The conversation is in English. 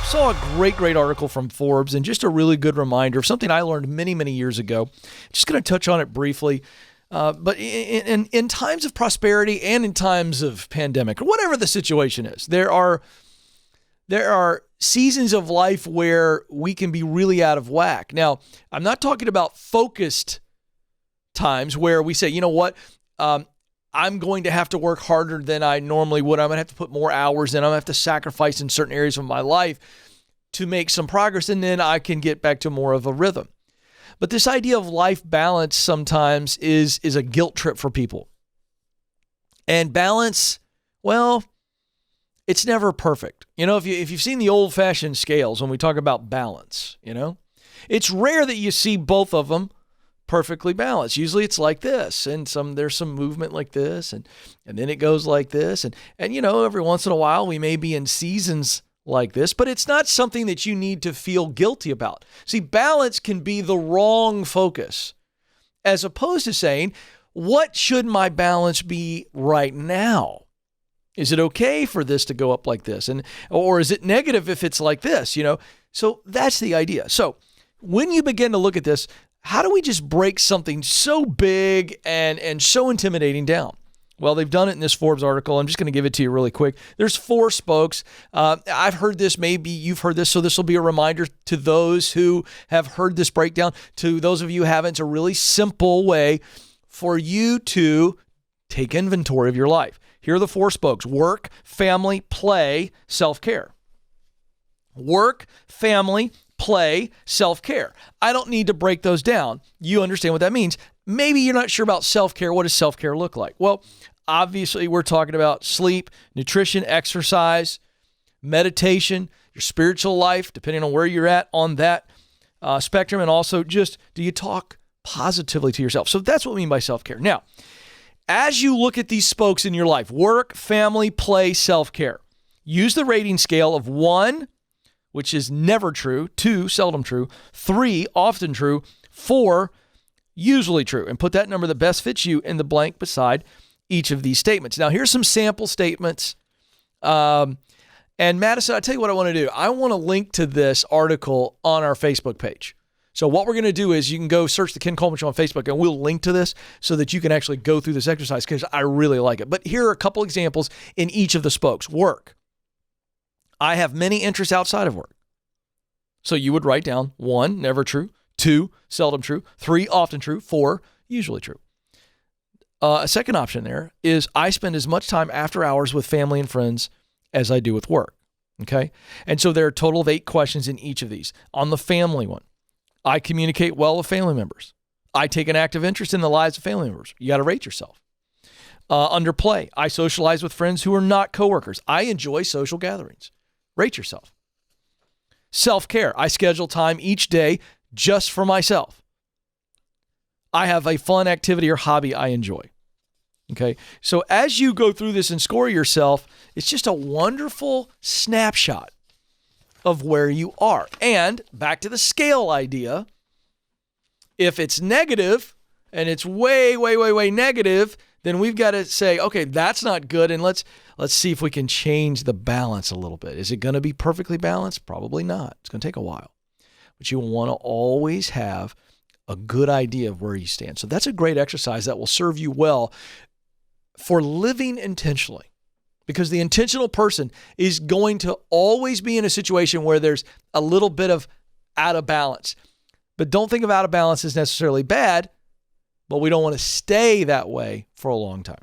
Saw a great article from Forbes and just a really good reminder of something I learned many years ago. Just going to touch on it briefly. But in times of prosperity and in times of pandemic, or whatever the situation is, there are seasons of life where we can be really out of whack. Now, I'm not talking about focused times where we say, you know what, I'm going to have to work harder than I normally would. I'm going to have to put more hours in. I'm going to have to sacrifice in certain areas of my life to make some progress, and then I can get back to more of a rhythm. But this idea of life balance sometimes is a guilt trip for people. And balance, well, it's never perfect. You know, if you've seen the old-fashioned scales when we talk about balance, you know, it's rare that you see both of them perfectly balanced. Usually it's like this, and there's some movement like this, and then it goes like this. And you know, every once in a while we may be in seasons like this, but it's not something that you need to feel guilty about. See, balance can be the wrong focus, as opposed to saying, what should my balance be right now? Is it okay for this to go up like this? Or is it negative if it's like this, you know? So that's the idea. So when you begin to look at this, how do we just break something so big and so intimidating down? Well, they've done it in this Forbes article. I'm just going to give it to you really quick. There's 4 spokes. I've heard this. Maybe you've heard this. So this will be a reminder to those who have heard this breakdown. To those of you who haven't, it's a really simple way for you to take inventory of your life. Here are the 4 spokes: work, family, play, self-care. Work, family, play, self-care. I don't need to break those down. You understand what that means. Maybe you're not sure about self-care. What does self-care look like? Well, obviously we're talking about sleep, nutrition, exercise, meditation, your spiritual life, depending on where you're at on that spectrum. And also just, do you talk positively to yourself? So that's what we mean by self-care. Now, as you look at these spokes in your life, work, family, play, self-care, use the rating scale of 1, which is never true, 2, seldom true, 3, often true, 4, usually true, and put that number that best fits you in the blank beside each of these statements. Now, here's some sample statements. And Madison, I'll tell you what I want to do. I want to link to this article on our Facebook page. So what we're going to do is you can go search the Ken Coleman Show on Facebook, and we'll link to this so that you can actually go through this exercise, because I really like it. But here are a couple examples in each of the spokes. Work. I have many interests outside of work. So you would write down 1, never true, 2, seldom true, 3, often true, 4, usually true. A second option there is I spend as much time after hours with family and friends as I do with work. Okay? And so there are a total of 8 questions in each of these. On the family one, I communicate well with family members. I take an active interest in the lives of family members. You got to rate yourself. Under play, I socialize with friends who are not coworkers. I enjoy social gatherings. Rate yourself. Self-care, I schedule time each day just for myself. I have a fun activity or hobby I enjoy. Okay, so as you go through this and score yourself, it's just a wonderful snapshot of where you are. And back to the scale idea, if it's negative and it's way negative, then we've got to say, okay, that's not good, and let's see if we can change the balance a little bit. Is it going to be perfectly balanced? Probably not. It's going to take a while. But you want to always have a good idea of where you stand. So that's a great exercise that will serve you well for living intentionally, because the intentional person is going to always be in a situation where there's a little bit of out of balance. But don't think of out of balance as necessarily bad, but we don't want to stay that way for a long time.